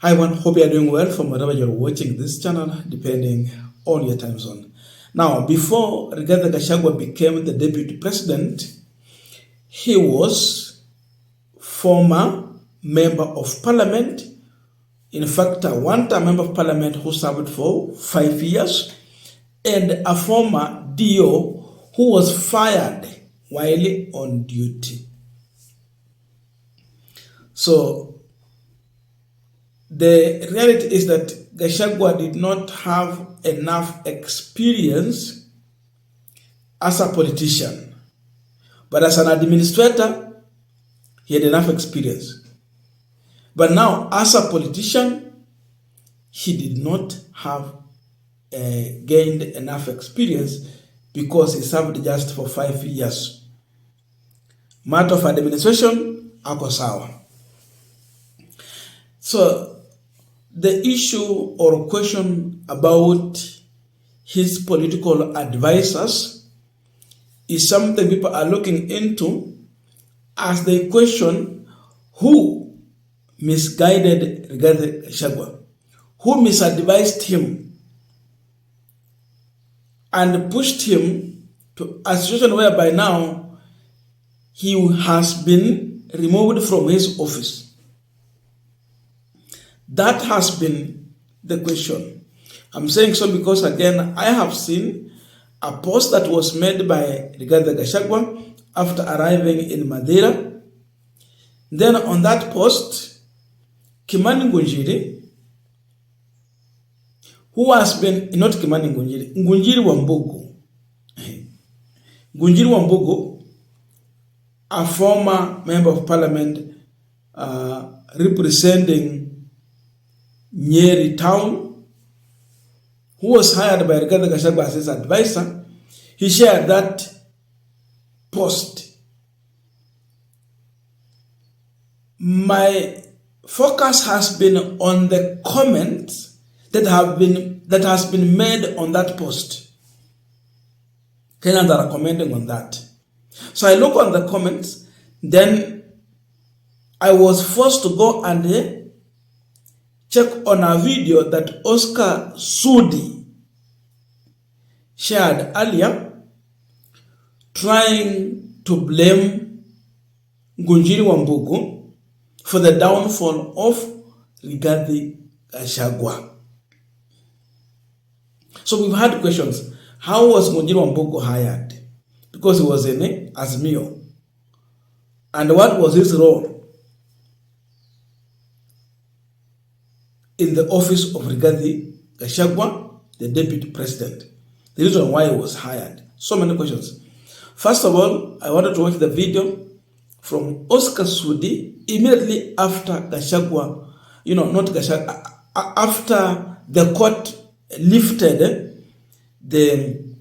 Hi everyone, hope you are doing well from wherever you're watching this channel, depending on your time zone. Now, before Rigathi Gachagua became the deputy president, he was former member of parliament. In fact, a one-time member of parliament who served for 5 years, and a former DO who was fired while on duty. So, the reality is that Gachagua did not have enough experience as a politician, but as an administrator, he had enough experience. But now, as a politician, he did not have gained enough experience because he served just for 5 years. Matter of administration, ako sawa. So, the issue or question about his political advisors is something people are looking into as they question who misguided Rigathi Gachagua, who misadvised him and pushed him to a situation whereby now he has been removed from his office. That has been the question. I'm saying so because, again, I have seen a post that was made by Rigathi Gachagua after arriving in Madeira. Then on that post, Ngunjiri, who has been, not Ngunjiri Wambugu. Ngunjiri Wambugu, a former member of parliament representing Nyeri town, who was hired by Rigathi Gachagua as his advisor, he shared that post. My focus has been on the comments that has been made on that post. Kenyans are commenting on that. So I look on the comments, then I was forced to go and check on a video that Oscar Sudi shared earlier, trying to blame Ngunjiri Wambugu for the downfall of Rigathi Gachagua. So we've had questions. How was Ngunjiri Wambugu hired? Because he was in Azimio. And what was his role in the office of Rigathi Gachagua, the deputy president? The reason why he was hired. So many questions. First of all, I wanted to watch the video from Oscar Sudi immediately after Gachagua, not Gachagua, after the court lifted the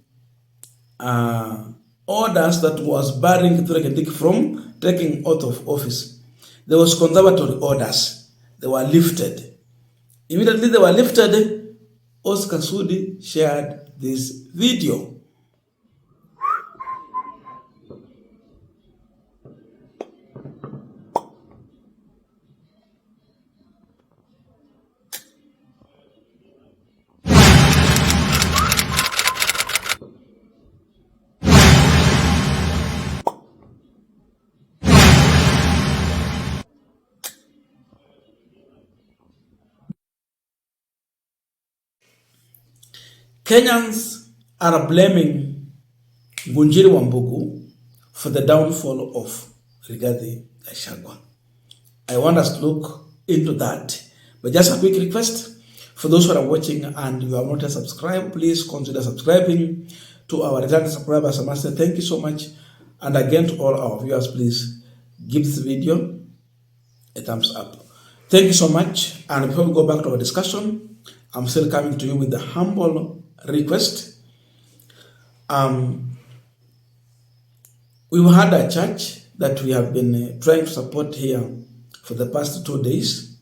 orders that was barring Kithure Kindiki from taking out of office. There was conservatory orders. They were lifted. Immediately they were lifted, Oscar Sudi shared this video. Kenyans are blaming Ngunjiri Wambugu for the downfall of Rigathi Gachagua. I want us to look into that. But just a quick request for those who are watching and you have not yet subscribed, please consider subscribing. To our returning subscribers, I must say thank you so much. And again, to all our viewers, please give this video a thumbs up. Thank you so much. And before we go back to our discussion, I'm still coming to you with the humble request. We've had a church that we have been trying to support here for the past 2 days.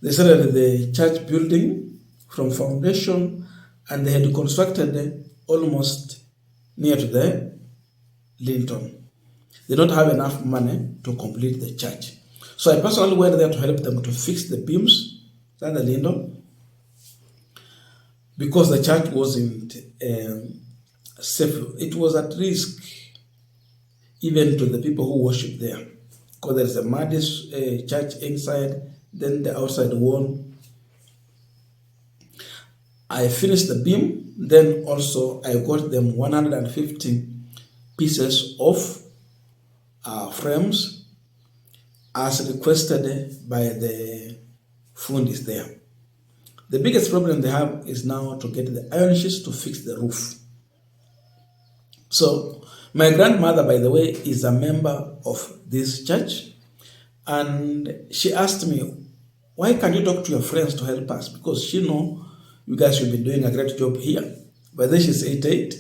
They started the church building from foundation and they had constructed almost near to the Linton. They don't have enough money to complete the church. So I personally went there to help them to fix the beams That's the Lindo. Because the church wasn't safe. It was at risk even to the people who worship there. Because there's a Madis church inside, then the outside wall. I finished the beam, then also I got them 150 pieces of frames as requested by the fundis there. The biggest problem they have is now to get the iron sheets to fix the roof. So my grandmother, by the way, is a member of this church, and she asked me, why can't you talk to your friends to help us? Because she know you guys should be doing a great job here. By then she's 88.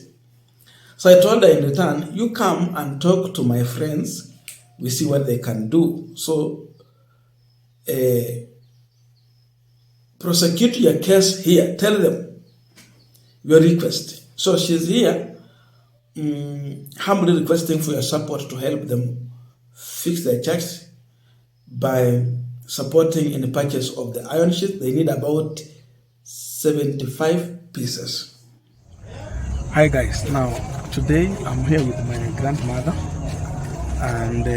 So I told her in return, you come and talk to my friends. We see what they can do. So prosecute your case here. Tell them your request. So she's here humbly requesting for your support to help them fix their church by supporting in the purchase of the iron sheet. They need about 75 pieces. Hi guys, now today I'm here with my grandmother, and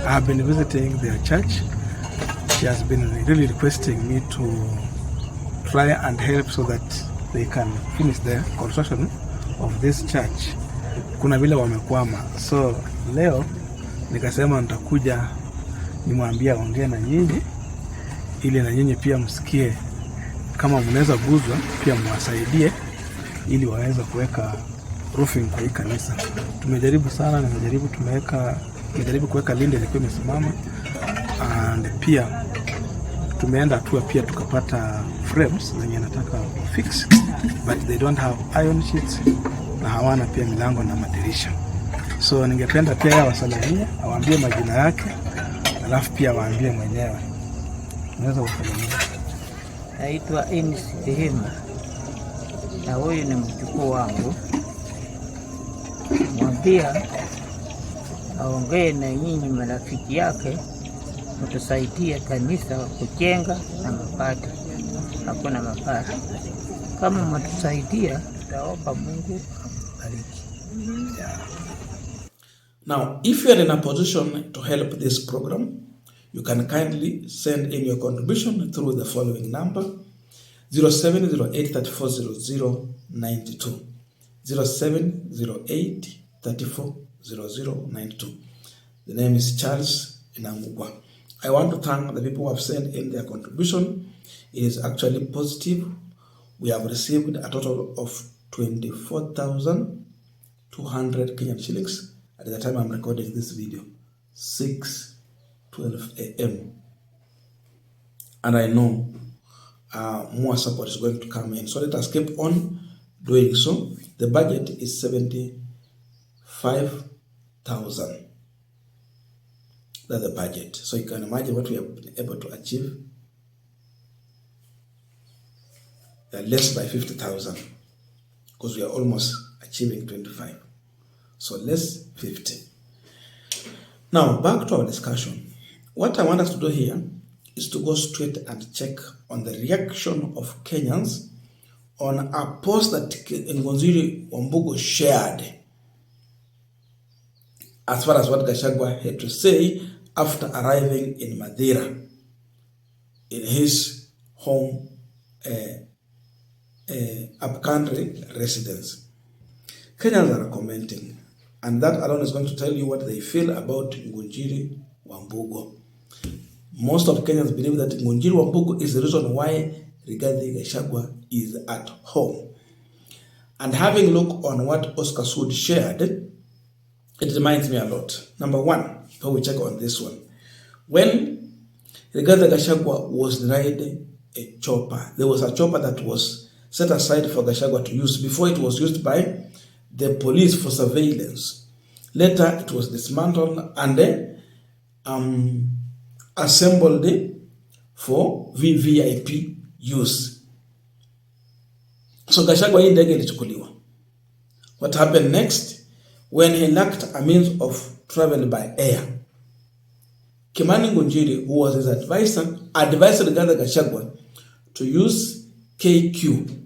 I have been visiting their church. She has been really requesting me to try and help so that they can finish the construction of this church. Kuna vile wamekwama, so leo nikasema nitakuja nimwambia ongea na nyinyi ili na nyinyi pia msikie kama mnaweza guzwa pia mwasaidie ili waweze kuweka roofing kwa hii kanisa. Tumejaribu sana, tumejaribu kuweka linde ilikuwa imesimama, and pia tumeenda hatua pia tukapata frames zenye nataka fix, but they don't have iron sheets na hawana pia milango na madirisha. So ningependa pia yeye wasalimie, awaambie majina yake, alafu pia waambie mwenyewe. Unaweza kusalimia. Naitwa Enis Tehema, na huyu ni mjukuu wangu. Mwambia aongee na nyinyi marafiki yake, mtusaidia kanisa kujenga na mapati. Hakuna mapati. Kama mtusaidia, tutaomba Mungu abariki. Now, if you are in a position to help this program, you can kindly send in your contribution through the following number: 0708340092. 0708340092. The name is Charles Inangungwa. I want to thank the people who have sent in their contribution. It is actually positive. We have received a total of 24,200 Kenyan shillings at the time I'm recording this video, 6:12 a.m. And I know more support is going to come in. So let us keep on doing so. The budget is 75,000. That's the budget. So you can imagine what we have been able to achieve. Less by 50,000, because we are almost achieving 25. So less 50. Now back to our discussion. What I want us to do here is to go straight and check on the reaction of Kenyans on a post that Ngunjiri Wambugu shared as far as what Gachagua had to say after arriving in Madeira, in his home upcountry residence. Kenyans are commenting, and that alone is going to tell you what they feel about Ngunjiri Wambugu. Most of Kenyans believe that Ngunjiri Wambugu is the reason why Rigathi Gachagua is at home. And having a look on what Oscar Sud shared, it reminds me a lot. Number one, before we check on this one, when Rigathi Gachagua was denied a chopper, there was a chopper that was set aside for Gachagua to use. Before, it was used by the police for surveillance. Later, it was dismantled and assembled for VVIP use. So Gachagua hii ndege ilichukuliwa. What happened next? When he lacked a means of travel by air, Kimani Ngunjiri, who was his advisor, advised Rigathi Gachagua to use KQ.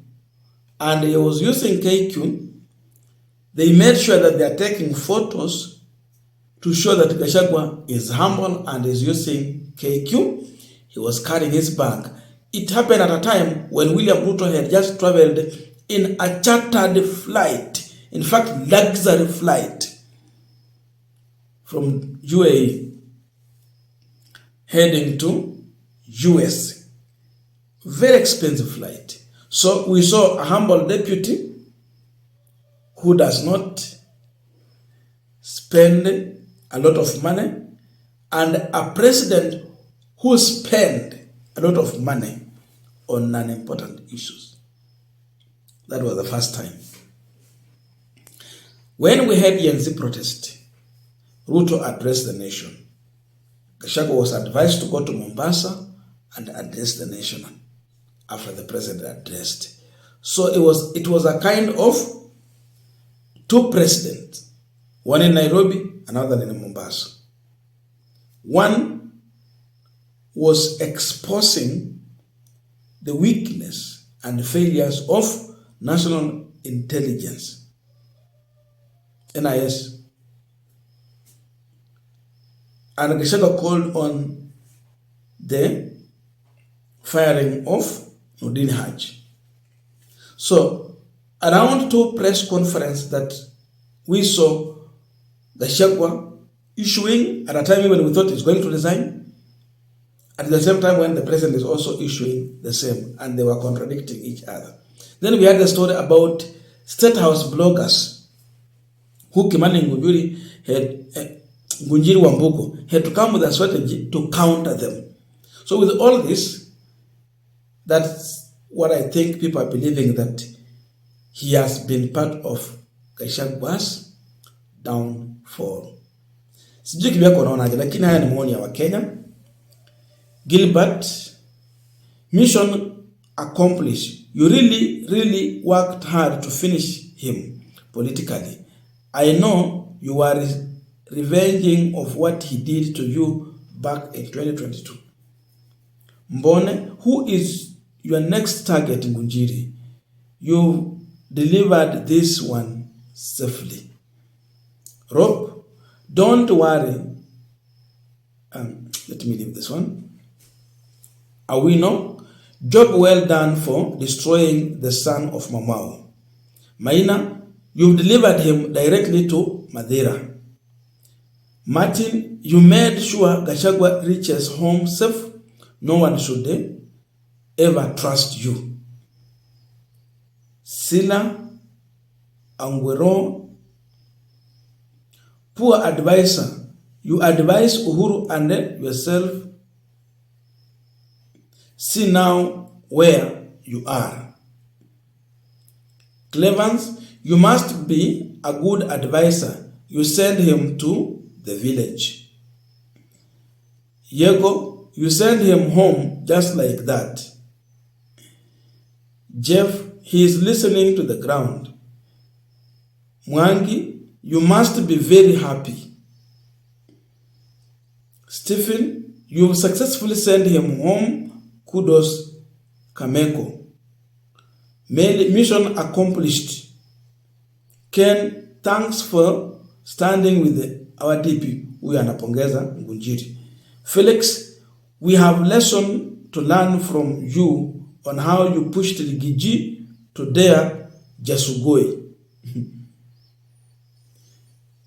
And he was using KQ. They made sure that they are taking photos to show that Gachagua is humble and is using KQ. He was carrying his bag. It happened at a time when William Ruto had just traveled in a chartered flight, in fact, luxury flight from UAE heading to US. Very expensive flight. So we saw a humble deputy who does not spend a lot of money, and a president who spent a lot of money on non-important issues. That was the first time. When we had ENC protest, Ruto addressed the nation. Gachagua was advised to go to Mombasa and address the nation after the president addressed. So it was a kind of two presidents, one in Nairobi, another in Mombasa. One was exposing the weakness and failures of national intelligence, NIS. And Gachagua called on the firing of Nurdin Haji. So, around two press conferences that we saw Gachagua issuing at a time when we thought he's going to resign, at the same time when the president is also issuing the same, and they were contradicting each other. Then we had the story about State House bloggers who Ngunjiri Wambugu had to come with a strategy to counter them. So with all this, that's what I think people are believing, that he has been part of Gachagua's downfall. Sijui kivyako unaonaje, lakini haya ni maoni ya Wakenya. Gilbert, mission accomplished. You really worked hard to finish him politically. I know you are revenging of what he did to you back in 2022. Mbone, who is your next target, Ngunjiri? You delivered this one safely. Rob, don't worry. Let me leave this one. Awino, job well done for destroying the son of Mamao. Maina, you've delivered him directly to Madeira. Martin, you made sure Gachagua reaches home safe. No one should ever trust you. Sila Angwero, poor advisor. You advise Uhuru and yourself. See now where you are. Clevans, you must be a good advisor. You send him to the village. Yego, you send him home just like that. Jeff, he is listening to the ground. Mwangi, you must be very happy. Stephen, you successfully sent him home. Kudos, Kameko. Mission accomplished. Ken, thanks for standing with our DP. We anapongeza Ngunjiri. Felix, we have lesson to learn from you on how you pushed Rigiji to dare Jasugoi.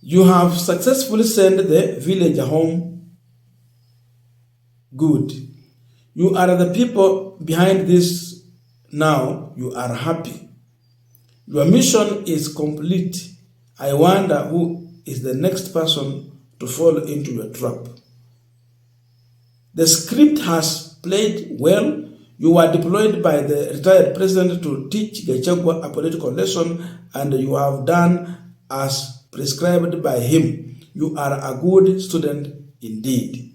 You have successfully sent the villager home. Good. You are the people behind this now. You are happy. Your mission is complete. I wonder who is the next person to fall into your trap. The script has played well. You were deployed by the retired president to teach Gachagua a political lesson, and you have done as prescribed by him. You are a good student indeed.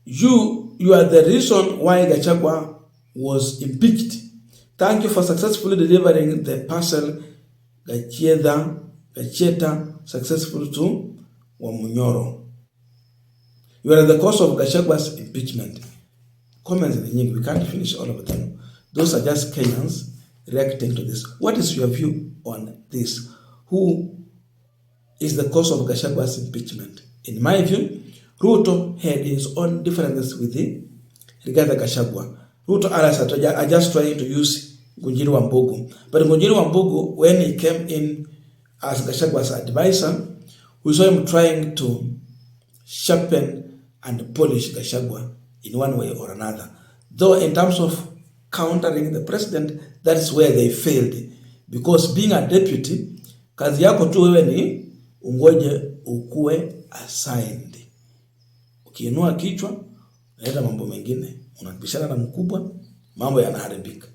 You are the reason why Gachagua was impeached. Thank you for successfully delivering the parcel Gacheta successful to Wamunyoro. You are the cause of Gachagua's impeachment. comments ni nyingi, we can't finish all of them. Those are just Kenyans reacting to this. What is your view on this? Who is the cause of Gachagwa's impeachment? In my view, Ruto had his own differences with the Rigathi Gachagua. Ruto are just trying to use Ngunjiri Wambugu. But Ngunjiri Wambugu, when he came in as Gachagwa's advisor, we saw him trying to sharpen and polish Gachagua in one way or another. Though in terms of countering the president, that is where they failed. Because being a deputy, kazi yako tu wewe ni ungoje ukue assigned. Ukiinua kichwa, unaleta mambo mengine, unapishana na mkubwa, mambo yanaharibika.